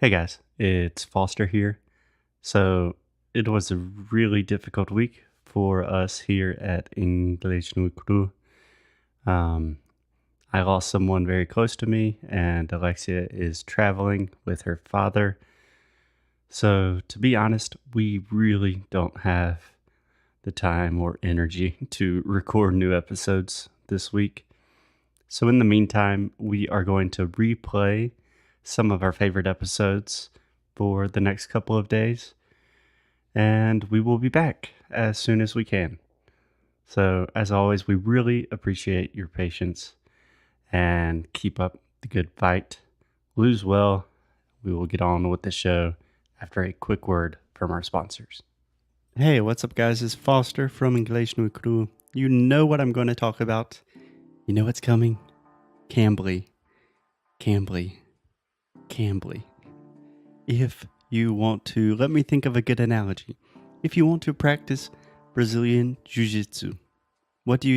Hey guys, it's Foster here. So it was a really difficult week for us here at English no Cru. Um, I lost someone very close to me, and Alexia is traveling with her father. So to be honest, we really don't have the time or energy to record new episodes this week. So in the meantime, we are going to replay some of our favorite episodes for the next couple of days, and we will be back as soon as we can. So, as always, we really appreciate your patience and keep up the good fight. Lose well. We will get on with the show after a quick word from our sponsors. Hey, what's up, guys? It's Foster from English no Cru. You know what I'm going to talk about. You know what's coming? Cambly. Cambly. Cambly. If you want to, let me think of a good analogy. If you want to practice Brazilian Jiu-Jitsu, what do?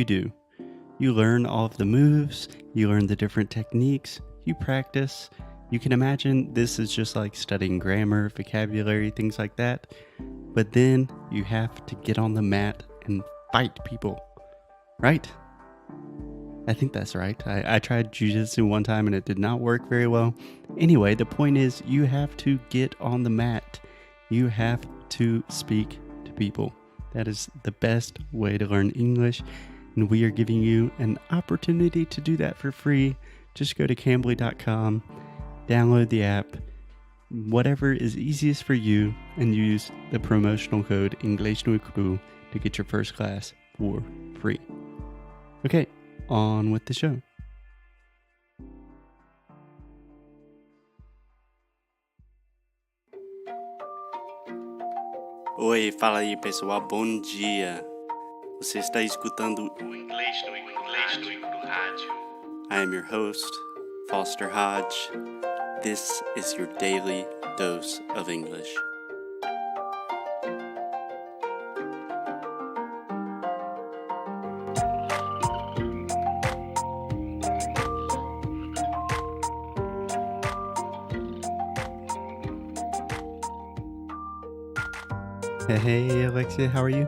You learn all of the moves, you learn the different techniques, you practice. You can imagine this is just like studying grammar, vocabulary, things like that. But then you have to get on the mat and fight people, right? I think that's right. I tried jiu-jitsu one time and it did not work very well. Anyway, the point is you have to get on the mat. You have to speak to people. That is the best way to learn English. And we are giving you an opportunity to do that for free. Just go to Cambly.com, download the app, whatever is easiest for you, and use the promotional code English no Cru to get your first class for free. Okay, on with the show. Oi, fala aí pessoal, bom dia. Você está escutando o Inglês no Rádio. I am your host, Foster Hodge. This is your daily dose of English. Hey, Alexia, how are you?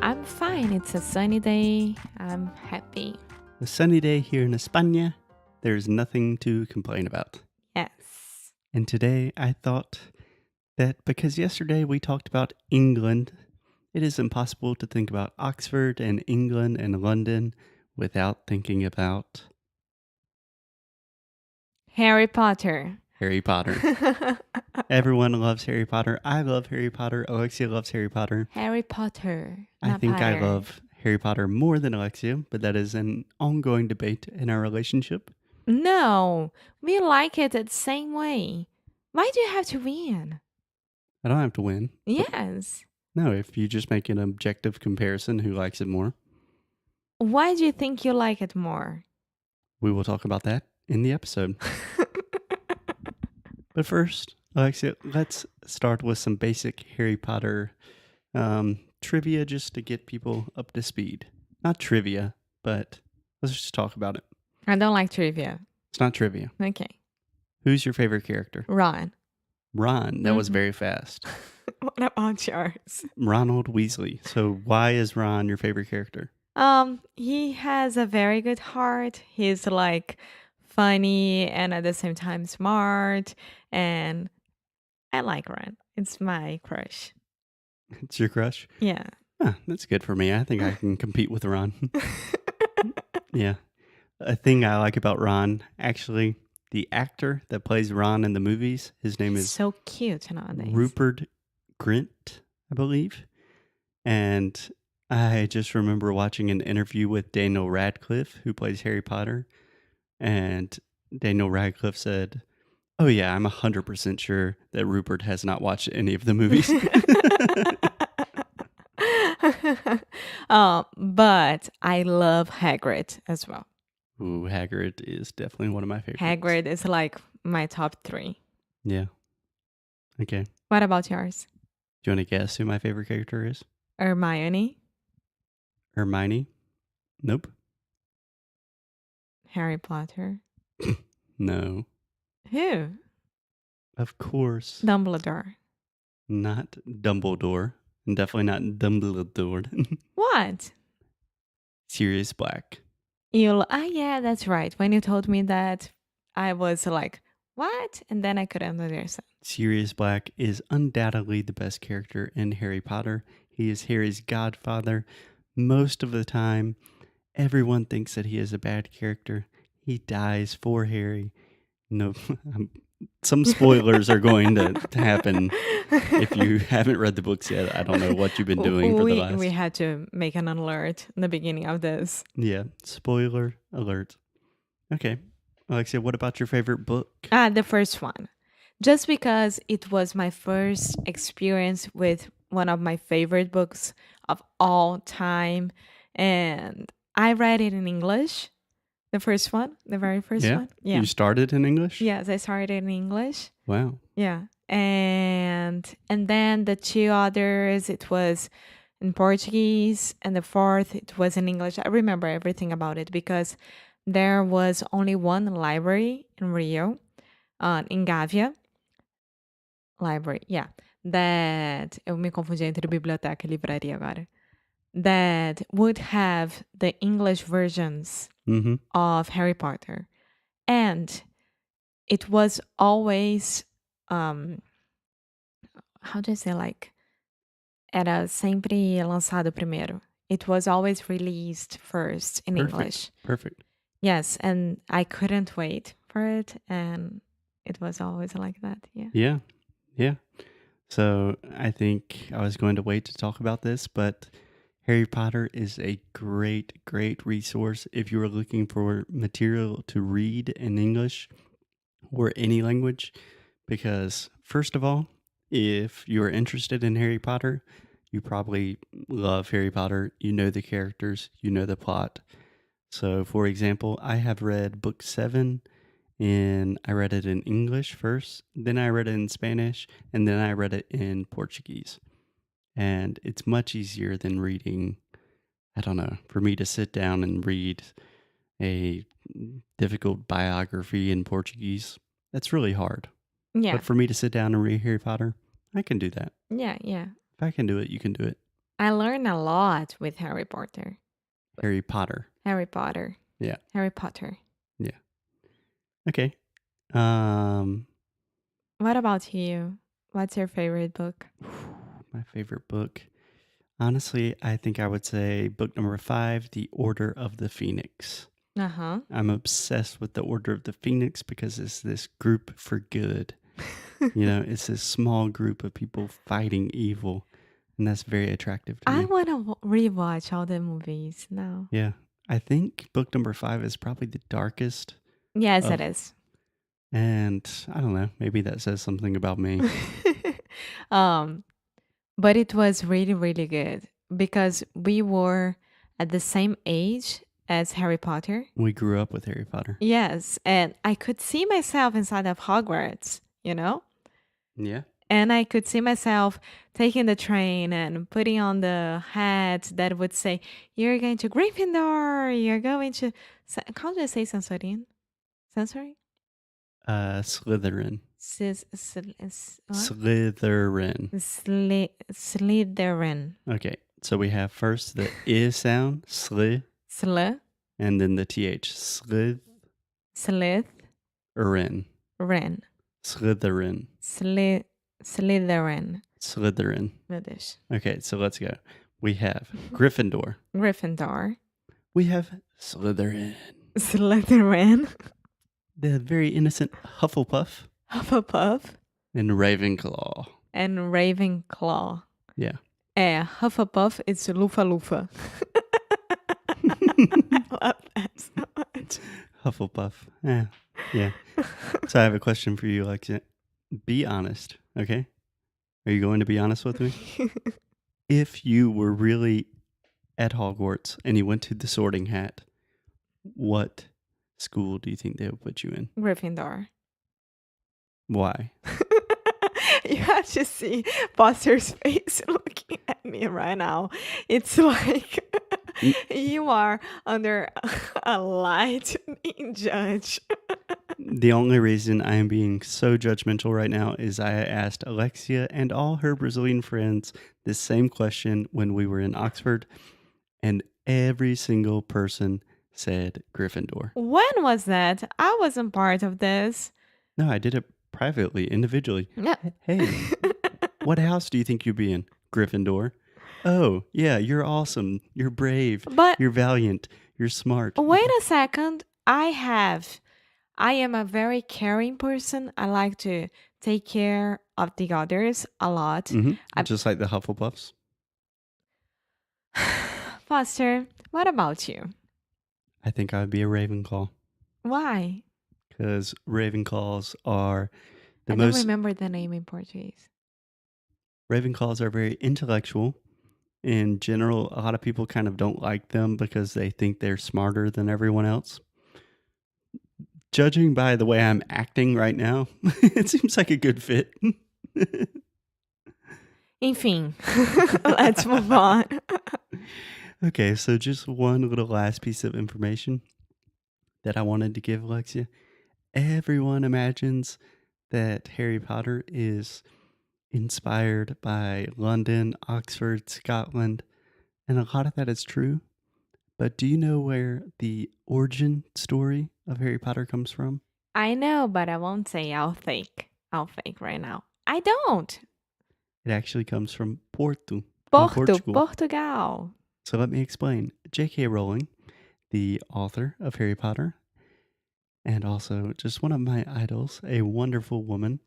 I'm fine. It's a sunny day. I'm happy. A sunny day here in España. There's nothing to complain about. Yes. And today I thought that because yesterday we talked about England, it is impossible to think about Oxford and England and London without thinking about Harry Potter. Harry Potter. Everyone loves Harry Potter. I love Harry Potter. Alexia loves Harry Potter. Harry Potter. I think I love Harry Potter more than Alexia, but that is an ongoing debate in our relationship. No, we like it the same way. Why do you have to win? I don't have to win. Yes. No, if you just make an objective comparison, who likes it more? Why do you think you like it more? We will talk about that in the episode. But first, Alexia, let's start with some basic Harry Potter trivia just to get people up to speed. Not trivia, but let's just talk about it. I don't like trivia. It's not trivia. Okay. Who's your favorite character? Ron. Ron. That was very fast. What about yours? Ronald Weasley. So why is Ron your favorite character? He has a very good heart. He's like funny and at the same time smart, and I like Ron. It's my crush. It's your crush? Yeah. Huh, that's good for me. I think I can compete with Ron. Yeah. A thing I like about Ron, actually, the actor that plays Ron in the movies, his name is so cute nowadays. Rupert Grint, I believe. And I just remember watching an interview with Daniel Radcliffe, who plays Harry Potter. And Daniel Radcliffe said, "Oh yeah, I'm 100% sure that Rupert has not watched any of the movies." But I love Hagrid as well. Ooh, Hagrid is definitely one of my favorites. Hagrid is like my top 3. Yeah. Okay. What about yours? Do you want to guess who my favorite character is? Hermione? Hermione? Nope. Harry Potter? No. Who? Of course, Dumbledore. not Dumbledore, and definitely not Dumbledore. What? Sirius Black. Yeah, that's right. When you told me that, I was like, what? And then I couldn't understand. Sirius Black is undoubtedly the best character in Harry Potter. He is Harry's godfather. Most of the time, everyone thinks that he is a bad character. He dies for Harry. No, some spoilers are going to happen if you haven't read the books yet. I don't know what you've been doing for the last. We had to make an alert in the beginning of this. Yeah, spoiler alert. Okay, Alexia, what about your favorite book? The first one. Just because it was my first experience with one of my favorite books of all time. And I read it in English. The first one, the very first Yeah? one. Yeah. You started in English? Yes, I started in English. Wow. Yeah. And then the two others, it was in Portuguese, and the fourth, it was in English. I remember everything about it because there was only one library in Rio, in Gávea. Library, yeah. That eu me confundi entre biblioteca e livraria agora. That would have the English versions Mm-hmm. of Harry Potter. And it was always how do I say, like, era sempre lançado primeiro. It was always released first in English. Perfect. Yes, and I couldn't wait for it, and it was always like that. Yeah. Yeah. So I think I was going to wait to talk about this, but Harry Potter is a great resource if you are looking for material to read in English or any language. Because, first of all, if you're interested in Harry Potter, you probably love Harry Potter. You know the characters, you know the plot. So, for example, I have read book 7, and I read it in English first, then I read it in Spanish, and then I read it in Portuguese. And it's much easier than reading, I don't know, for me to sit down and read a difficult biography in Portuguese. That's really hard. Yeah. But for me to sit down and read Harry Potter, I can do that. Yeah. If I can do it, you can do it. I learned a lot with Harry Potter. Harry Potter. Harry Potter. Yeah. Harry Potter. Yeah. Okay. What about you? What's your favorite book? My favorite book. Honestly, I think I would say book number 5, The Order of the Phoenix. Uh-huh. I'm obsessed with the Order of the Phoenix because it's this group for good. You know, it's this small group of people fighting evil, and that's very attractive to me. I want to rewatch all the movies now. Yeah. I think book number 5 is probably the darkest. Yes, it is. And I don't know, maybe that says something about me. But it was really, really good because we were at the same age as Harry Potter. We grew up with Harry Potter. Yes, and I could see myself inside of Hogwarts, you know? Yeah. And I could see myself taking the train and putting on the hat that would say, you're going to Gryffindor, you're going to... How do I say Sensorin? Sensory? Slytherin. What? Slytherin. Okay, so we have first the I sound, sly. Sly. And then the TH, Slyth. Ren. Slytherin. Slytherin. Meu Deus. Okay, so let's go. We have Gryffindor. We have Slytherin. The very innocent Hufflepuff. And Ravenclaw. Yeah. Hufflepuff, it's Lufa. I love that so much. Hufflepuff. Yeah. So I have a question for you, Alexia. Be honest, okay? Are you going to be honest with me? If you were really at Hogwarts and you went to the Sorting Hat, what school do you think they would put you in? Gryffindor. Why? You have to see Foster's face looking at me right now. It's like you are under a lightning judge. The only reason I am being so judgmental right now is I asked Alexia and all her Brazilian friends this same question when we were in Oxford, and every single person said Gryffindor. When was that? I wasn't part of this. No, I did it privately, individually. Yeah. Hey, what house do you think you'd be in? Gryffindor. Oh, yeah, you're awesome. You're brave. But You're valiant. You're smart. wait a second. I am a very caring person. I like to take care of the others a lot. I- Just like the Hufflepuffs. Foster, what about you? I think I'd be a Ravenclaw Why? because Ravenclaws are I don't remember the name in Portuguese. Ravenclaws are very intellectual. In general, a lot of people kind of don't like them because they think they're smarter than everyone else. Judging by the way I'm acting right now, it seems like a good fit. Enfim, let's move on. Okay, so just one little last piece of information that I wanted to give Alexia. Everyone imagines that Harry Potter is inspired by London, Oxford, Scotland, and a lot of that is true. But do you know where the origin story of Harry Potter comes from? I know, but I won't say I'll think. I'll think right now. I don't. It actually comes from Portugal. Portugal. So let me explain. J.K. Rowling, the author of Harry Potter, and also just one of my idols, a wonderful woman.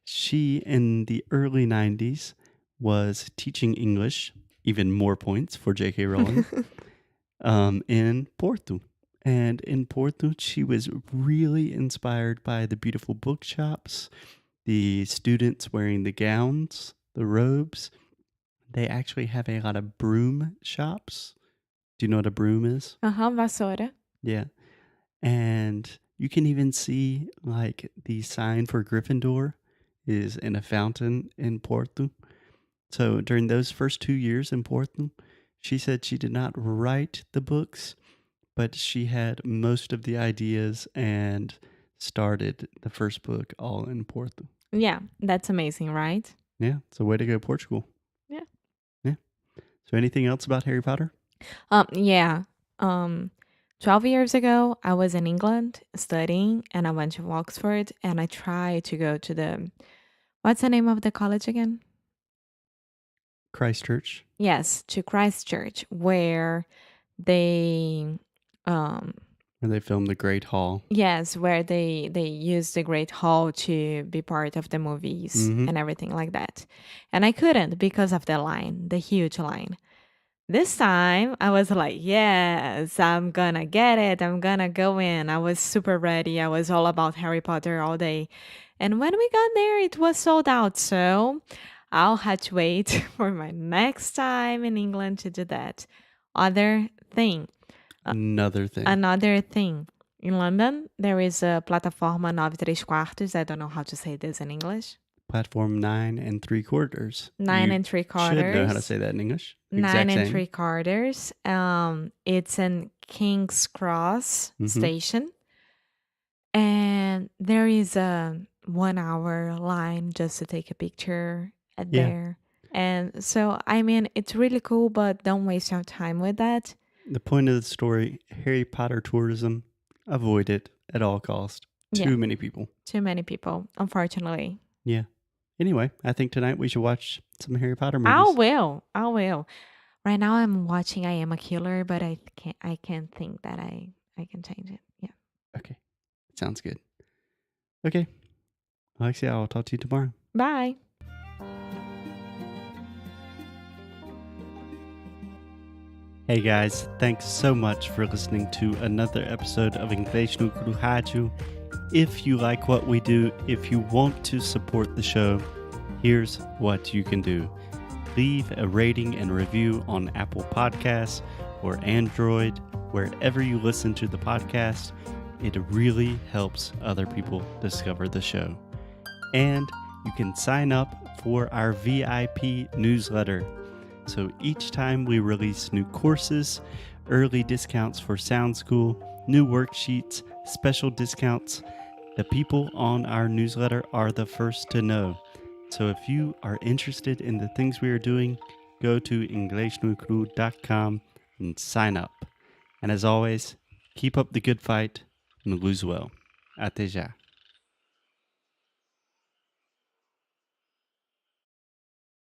She, in the early 90s, was teaching English, even more points for J.K. Rowling, in Porto. And in Porto, she was really inspired by the beautiful bookshops, the students wearing the gowns, the robes. They actually have a lot of broom shops. Do you know what a broom is? Vassoura. Yeah. And you can even see like the sign for Gryffindor is in a fountain in Porto. So during those first 2 years in Porto, she said she did not write the books, but she had most of the ideas and started the first book all in Porto. Yeah, that's amazing, right? Yeah, it's a way to go, Portugal. Yeah. Yeah. So anything else about Harry Potter? Yeah. 12 years ago, I was in England studying and I went to Oxford and I tried to go to what's the name of the college again? Christchurch. Yes, to Christchurch, where they, um, Where they filmed the Great Hall. yes, where they used the Great Hall to be part of the movies and everything like that. And I couldn't because of the line, the huge line. This time I was like, yes, I'm gonna get it. I'm gonna go in. I was super ready. I was all about Harry Potter all day. And when we got there, it was sold out. So I'll have to wait for my next time in England to do that. Another thing. Another thing. In London, there is a plataforma 9 3/4. I don't know how to say this in English. Platform 9 3/4. 9 You 3/4. should know how to say that in English. 9 Exact same. 3/4. It's in King's Cross station. And there is a 1 hour line just to take a picture there. And so, I mean, it's really cool, but don't waste your time with that. The point of the story, Harry Potter tourism, avoid it at all cost. Too many people. Too many people, unfortunately. Yeah. Anyway, I think tonight we should watch some Harry Potter movies. I will. Right now I'm watching I Am a Killer, but I can't think that I can change it. Yeah. Okay. Sounds good. Okay. Alexia, I'll talk to you tomorrow. Bye. Hey guys, thanks so much for listening to another episode of Inglês no Cru Rádio. If you like what we do, if you want to support the show, here's what you can do. Leave a rating and review on Apple Podcasts or Android, wherever you listen to the podcast. It really helps other people discover the show. And you can sign up for our VIP newsletter. So each time we release new courses, early discounts for Sound School, new worksheets, special discounts, The people on our newsletter are the first to know. So if you are interested in the things we are doing, go to inglesnuecru.com and sign up. And as always, keep up the good fight and lose well. Até já.